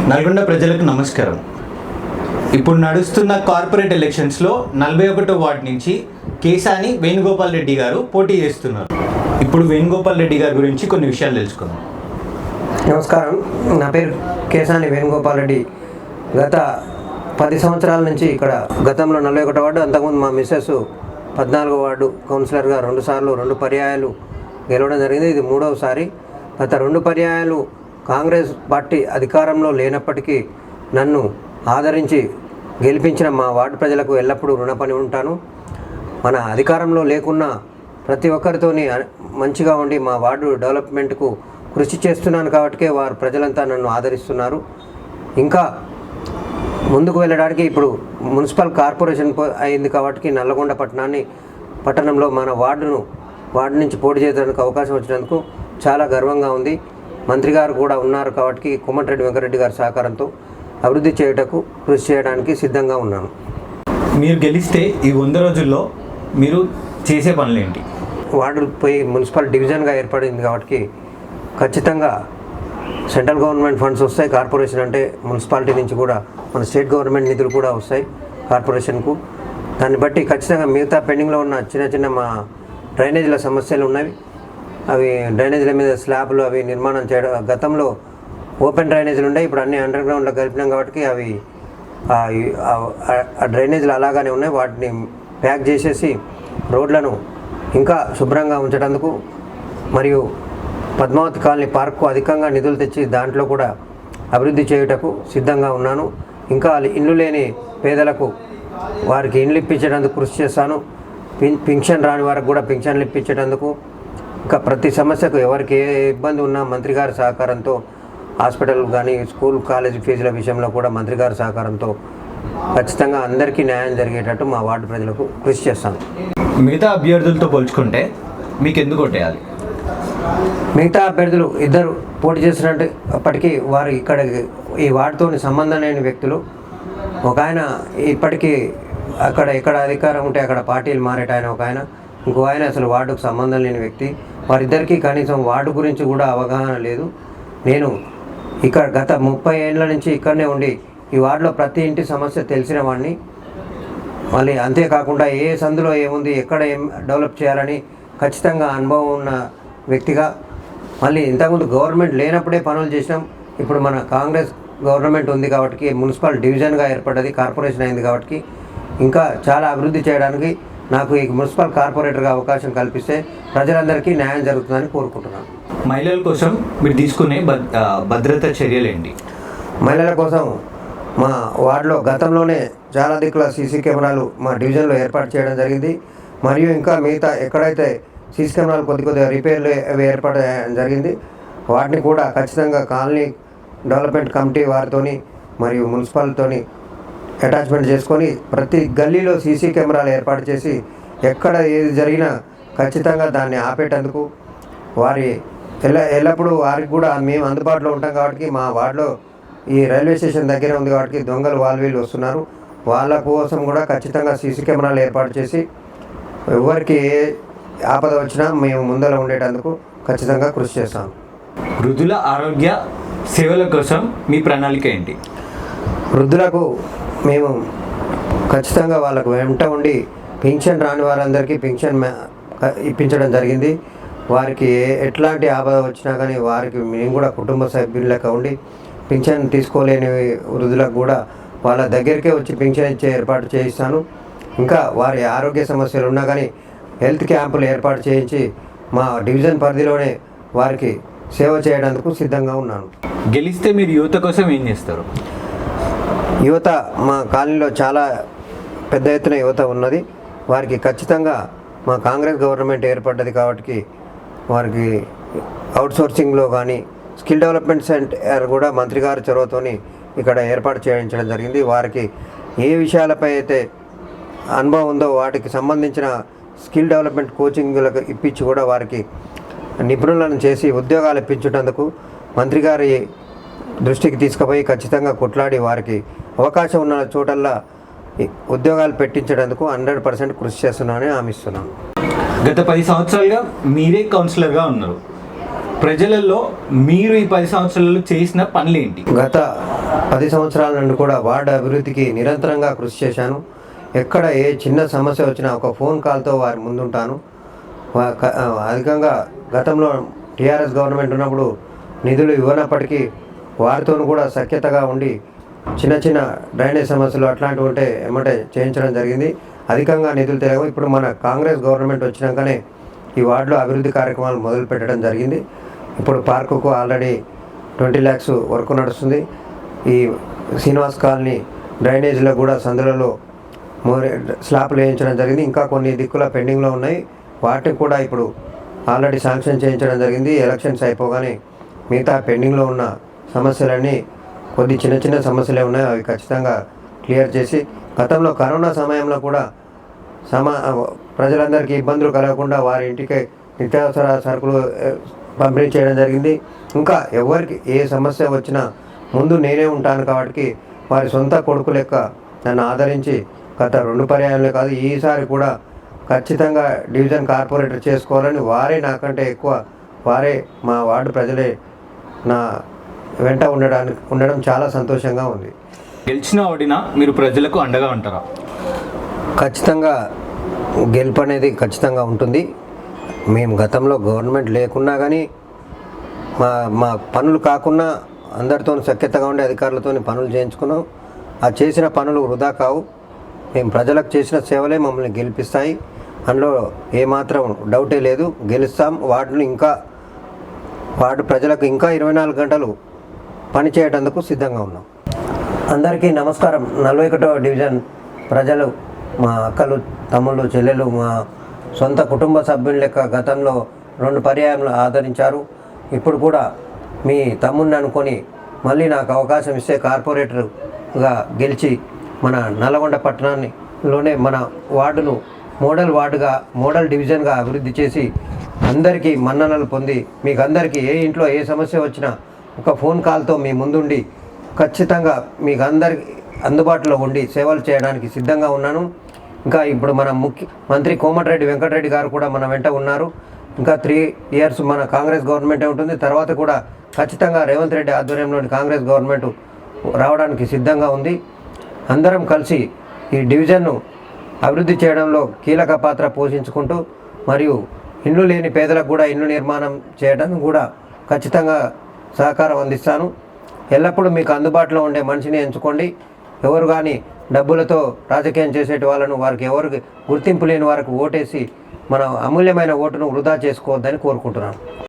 నల్గొండ ప్రజలకు నమస్కారం. ఇప్పుడు నడుస్తున్న కార్పొరేట్ ఎలక్షన్స్లో 41వ వార్డు నుంచి కేసాని వేణుగోపాల్ రెడ్డి గారు పోటీ చేస్తున్నారు. ఇప్పుడు వేణుగోపాల్ రెడ్డి గారి గురించి కొన్ని విషయాలు తెలుసుకుందాం. నమస్కారం, నా పేరు కేసాని వేణుగోపాల్ రెడ్డి. గత 10 సంవత్సరాల నుంచి ఇక్కడ గతంలో 41వ వార్డు, అంతకుముందు మా మిస్సెస్ 14వ వార్డు కౌన్సిలర్గా 2 సార్లు 2 పర్యాయాలు గెలవడం జరిగింది. ఇది 3వసారి. గత 2 పర్యాయాలు కాంగ్రెస్ పార్టీ అధికారంలో లేనప్పటికీ నన్ను ఆదరించి గెలిపించిన మా వార్డు ప్రజలకు ఎల్లప్పుడూ రుణపడి ఉంటాను. మన అధికారంలో లేకున్నా ప్రతి ఒక్కరితోని మంచిగా ఉండి మా వార్డు డెవలప్మెంట్కు కృషి చేస్తున్నాను కాబట్టి వారు ప్రజలంతా నన్ను ఆదరిస్తున్నారు. ఇంకా ముందుకు వెళ్ళడానికి ఇప్పుడు మున్సిపల్ కార్పొరేషన్ అయింది కాబట్టి నల్లగొండ పట్టణంలో మన వార్డు నుంచి పోటీ చేయడానికి అవకాశం వచ్చినందుకు చాలా గర్వంగా ఉంది. మంత్రి గారు కూడా ఉన్నారు కాబట్టి కోమటిరెడ్డి వెంకటరెడ్డి గారి సహకారంతో అభివృద్ధి చేయుటకు కృషి చేయడానికి సిద్ధంగా ఉన్నాను. మీరు గెలిస్తే ఈ 100 రోజుల్లో మీరు చేసే పనులేంటి? వార్డు పోయి మున్సిపల్ డివిజన్గా ఏర్పడింది కాబట్టి ఖచ్చితంగా సెంట్రల్ గవర్నమెంట్ ఫండ్స్ వస్తాయి. కార్పొరేషన్ అంటే మున్సిపాలిటీ నుంచి కూడా మన స్టేట్ గవర్నమెంట్ నిధులు కూడా వస్తాయి కార్పొరేషన్కు. దాన్ని బట్టి ఖచ్చితంగా మిగతా పెండింగ్లో ఉన్న చిన్న మా డ్రైనేజీల సమస్యలు ఉన్నవి. అవి డ్రైనేజీల మీద స్లాబ్లు అవి నిర్మాణం చేయడం, గతంలో ఓపెన్ డ్రైనేజీలు ఉండే, ఇప్పుడు అన్ని అండర్ గ్రౌండ్లో కలిపినాం కాబట్టి అవి ఆ డ్రైనేజీలు అలాగానే ఉన్నాయి. వాటిని ప్యాక్ చేసేసి రోడ్లను ఇంకా శుభ్రంగా ఉంచడానికి మరియు పద్మావతి కాలనీ పార్కు అధికంగా నిధులు తెచ్చి దాంట్లో కూడా అభివృద్ధి చేయుటకు సిద్ధంగా ఉన్నాను. ఇంకా ఇల్లు లేని పేదలకు వారికి ఇండ్లు ఇప్పించేందుకు కృషి చేస్తాను. పింఛన్ రాని వారికి కూడా పింఛన్లు ఇప్పించేందుకు, ఇంకా ప్రతి సమస్యకు ఎవరికి ఏ ఇబ్బంది ఉన్నా మంత్రి గారి సహకారంతో, హాస్పిటల్ కానీ స్కూల్ కాలేజీ ఫీజుల విషయంలో కూడా మంత్రి గారి సహకారంతో ఖచ్చితంగా అందరికీ న్యాయం జరిగేటట్టు మా వార్డు ప్రజలకు కృషి చేస్తాను. మిగతా అభ్యర్థులతో పోల్చుకుంటే మీకు ఎందుకు ఓటేయాలి? మిగతా అభ్యర్థులు ఇద్దరు పోటీ చేసినప్పటికీ వారు ఇక్కడ ఈ వార్డుతో సంబంధం లేని వ్యక్తులు. ఒక ఆయన ఇప్పటికీ ఎక్కడ అధికారం ఉంటే అక్కడ పార్టీలు మారేట ఆయన, ఒక ఆయన, ఇంకో ఆయన అసలు వార్డుకు సంబంధం లేని వ్యక్తి. వారిద్దరికీ కనీసం వార్డు గురించి కూడా అవగాహన లేదు. నేను ఇక్కడ గత 30 ఏళ్ళ నుంచి ఇక్కడనే ఉండి ఈ వార్డులో ప్రతి ఇంటి సమస్య తెలిసిన వాడిని. మళ్ళీ అంతేకాకుండా ఏ సందులో ఏముంది, ఎక్కడ ఏం డెవలప్ చేయాలని ఖచ్చితంగా అనుభవం ఉన్న వ్యక్తిగా, మళ్ళీ ఇంతకుముందు గవర్నమెంట్ లేనప్పుడే పనులు చేసినాం. ఇప్పుడు మన కాంగ్రెస్ గవర్నమెంట్ ఉంది కాబట్టి మున్సిపల్ డివిజన్గా ఏర్పడ్డది, కార్పొరేషన్ అయింది కాబట్టి ఇంకా చాలా అభివృద్ధి చేయడానికి నాకు ఈ మున్సిపల్ కార్పొరేటర్గా అవకాశం కల్పిస్తే ప్రజలందరికీ న్యాయం జరుగుతుందని కోరుకుంటున్నాను. మహిళల కోసం మీరు తీసుకునే భద్రతా చర్యలు ఏంటి? మహిళల కోసం మా వార్డులో గతంలోనే చాలా దిక్కుల సీసీ కెమెరాలు మా డివిజన్లో ఏర్పాటు చేయడం జరిగింది. మరియు ఇంకా మిగతా ఎక్కడైతే సీసీ కెమెరాలు కొద్దిగా రిపేర్లు అవి ఏర్పాటు జరిగింది, వాటిని కూడా ఖచ్చితంగా కాలనీ డెవలప్మెంట్ కమిటీ వారితోని మరియు మున్సిపాలిటీతోని అటాచ్మెంట్ చేసుకొని ప్రతి గల్లీలో సీసీ కెమెరాలు ఏర్పాటు చేసి ఎక్కడ ఏది జరిగినా ఖచ్చితంగా దాన్ని ఆపేటందుకు వారి ఎల్లప్పుడూ వారికి కూడా మేము అందుబాటులో ఉంటాం కాబట్టి మా వార్డులో ఈ రైల్వే స్టేషన్ దగ్గర ఉంది కాబట్టి దొంగలు వీళ్ళు వస్తున్నారు. వాళ్ళ కోసం కూడా ఖచ్చితంగా సీసీ కెమెరాలు ఏర్పాటు చేసి ఎవరికి ఏ ఆపద వచ్చినా మేము ముందర ఉండేటందుకు ఖచ్చితంగా కృషి చేస్తాం. వృద్ధుల ఆరోగ్య సేవల కోసం మీ ప్రణాళిక ఏంటి? వృద్ధులకు మేము ఖచ్చితంగా వాళ్ళకు వెంట ఉండి పింఛన్ రాని వారందరికీ పింఛన్ ఇప్పించడం జరిగింది. వారికి ఎట్లాంటి ఆపద వచ్చినా కానీ వారికి మేము కూడా కుటుంబ సభ్యులక ఉండి పింఛన్ తీసుకోలేని వృద్ధులకు కూడా వాళ్ళ దగ్గరికే వచ్చి పింఛన్ ఇచ్చే ఏర్పాటు చేయిస్తాను. ఇంకా వారి ఆరోగ్య సమస్యలు ఉన్నా కానీ హెల్త్ క్యాంపులు ఏర్పాటు చేయించి మా డివిజన్ పరిధిలోనే వారికి సేవ చేయడానికి సిద్ధంగా ఉన్నాను. గెలిస్తే మీరు యువత కోసం ఏం చేస్తారు? యువత మా కాలనీలో చాలా పెద్ద ఎత్తున యువత ఉన్నది. వారికి ఖచ్చితంగా మా కాంగ్రెస్ గవర్నమెంట్ ఏర్పడ్డది కాబట్టి వారికి అవుట్సోర్సింగ్లో కానీ స్కిల్ డెవలప్మెంట్ సెంటర్ కూడా మంత్రి గారి చొరవతోని ఇక్కడ ఏర్పాటు చేయించడం జరిగింది. వారికి ఏ విషయాలపై అయితే అనుభవం ఉందో వాటికి సంబంధించిన స్కిల్ డెవలప్మెంట్ కోచింగ్లకు ఇప్పించి కూడా వారికి నిపుణులను చేసి ఉద్యోగాలు ఇప్పించేందుకు మంత్రి గారి దృష్టికి తీసుకుపోయి ఖచ్చితంగా కొట్లాడి వారికి అవకాశం ఉన్న చోటల్లా ఉద్యోగాలు పెట్టించేందుకు 100% కృషి చేస్తున్నానని హామీ ఇస్తున్నాను. గత 10 సంవత్సరాలుగా మీరే కౌన్సిలర్గా ఉన్నారు. ప్రజలలో మీరు ఈ 10 సంవత్సరాలలో చేసిన పనులేంటి? గత 10 సంవత్సరాల నుండి కూడా వార్డు అభివృద్ధికి నిరంతరంగా కృషి చేశాను. ఎక్కడ ఏ చిన్న సమస్య వచ్చినా ఒక ఫోన్ కాల్తో వారి ముందుంటాను. అధికంగా గతంలో టీఆర్ఎస్ గవర్నమెంట్ ఉన్నప్పుడు నిధులు ఇవ్వనప్పటికీ వారితో కూడా సఖ్యతగా ఉండి చిన్న చిన్న డ్రైనేజ్ సమస్యలు అట్లాంటివి ఉంటే ఏమంటే చేయించడం జరిగింది. అధికంగా నిధులు తెలియదు. ఇప్పుడు మన కాంగ్రెస్ గవర్నమెంట్ వచ్చినాకనే ఈ వార్డులో అభివృద్ధి కార్యక్రమాలు మొదలు పెట్టడం జరిగింది. ఇప్పుడు పార్కుకు ఆల్రెడీ 20 lakhs వర్క్ నడుస్తుంది. ఈ శ్రీనివాస్ కాలనీ డ్రైనేజీలో కూడా సందులలో స్లాబ్లు వేయించడం జరిగింది. ఇంకా కొన్ని దిక్కుల పెండింగ్లో ఉన్నాయి. వాటిని కూడా ఇప్పుడు ఆల్రెడీ శాంక్షన్ చేయించడం జరిగింది. ఎలక్షన్స్ అయిపోగానే మిగతా పెండింగ్లో ఉన్న సమస్యలన్నీ కొద్ది చిన్న చిన్న సమస్యలే ఉన్నాయి, అవి ఖచ్చితంగా క్లియర్ చేసి గతంలో కరోనా సమయంలో కూడా ప్రజలందరికీ ఇబ్బందులు కలగకుండా వారి ఇంటికి నిత్యావసర సరుకులు పంపిణీ చేయడం జరిగింది. ఇంకా ఎవరికి ఏ సమస్య వచ్చినా ముందు నేనే ఉంటాను కాబట్టి వారి సొంత కొడుకు లెక్క నన్ను ఆదరించి గత 2 పర్యాయాలే కాదు ఈసారి కూడా ఖచ్చితంగా డివిజన్ కార్పొరేటర్ చేసుకోవాలని వారే నాకంటే ఎక్కువ వారే మా వార్డు ప్రజలే నా వెంట ఉండడం చాలా సంతోషంగా ఉంది. గెలిచినా ఓడినా మీరు ప్రజలకు అండగా ఉంటారా? ఖచ్చితంగా గెలుపు అనేది ఖచ్చితంగా ఉంటుంది. మేము గతంలో గవర్నమెంట్ లేకున్నా కానీ మా పనులు కాకుండా అందరితో సఖ్యతగా ఉండే అధికారులతో పనులు చేయించుకున్నాం. ఆ చేసిన పనులు వృధా కావు. మేము ప్రజలకు చేసిన సేవలే మమ్మల్ని గెలిపిస్తాయి. అందులో ఏమాత్రం డౌటే లేదు. గెలుస్తాం. వార్డు ప్రజలకు ఇంకా 24 గంటలు పనిచేయటందుకు సిద్ధంగా ఉన్నాం. అందరికీ నమస్కారం. 41వ డివిజన్ ప్రజలు, మా అక్కలు, తమ్ముళ్ళు, చెల్లెలు, మా సొంత కుటుంబ సభ్యుల లెక్క గతంలో 2 పర్యాయాలు ఆదరించారు. ఇప్పుడు కూడా మీ తమ్ముడిని అనుకొని మళ్ళీ నాకు అవకాశం ఇస్తే కార్పొరేటర్గా గెలిచి మన నల్లగొండ పట్టణాన్నిలోనే మన వార్డును మోడల్ డివిజన్గా అభివృద్ధి చేసి అందరికీ మన్ననలు పొంది మీకు అందరికీ ఏ ఇంట్లో ఏ సమస్య వచ్చినా ఒక ఫోన్ కాల్తో మీ ముందుండి ఖచ్చితంగా మీకు అందరికీ అందుబాటులో ఉండి సేవలు చేయడానికి సిద్ధంగా ఉన్నాను. ఇంకా ఇప్పుడు మన మంత్రి కోమటిరెడ్డి వెంకటరెడ్డి గారు కూడా మన వెంట ఉన్నారు. ఇంకా 3 years మన కాంగ్రెస్ గవర్నమెంటే ఉంటుంది. తర్వాత కూడా ఖచ్చితంగా రేవంత్ రెడ్డి ఆధ్వర్యంలోని కాంగ్రెస్ గవర్నమెంట్ రావడానికి సిద్ధంగా ఉంది. అందరం కలిసి ఈ డివిజన్ను అభివృద్ధి చేయడంలో కీలక పాత్ర పోషించుకుంటూ మరియు ఇల్లు లేని పేదలకు కూడా ఇల్లు నిర్మాణం చేయడానికి కూడా ఖచ్చితంగా సహకారం అందిస్తాను. ఎల్లప్పుడూ మీకు అందుబాటులో ఉండే మనిషిని ఎంచుకోండి. ఎవరు కానీ డబ్బులతో రాజకీయం చేసేటి వాళ్ళను వారికి ఎవరికి గుర్తింపు లేని వారికి ఓటేసి మన అమూల్యమైన ఓటును వృధా చేసుకోవద్దని కోరుకుంటున్నాను.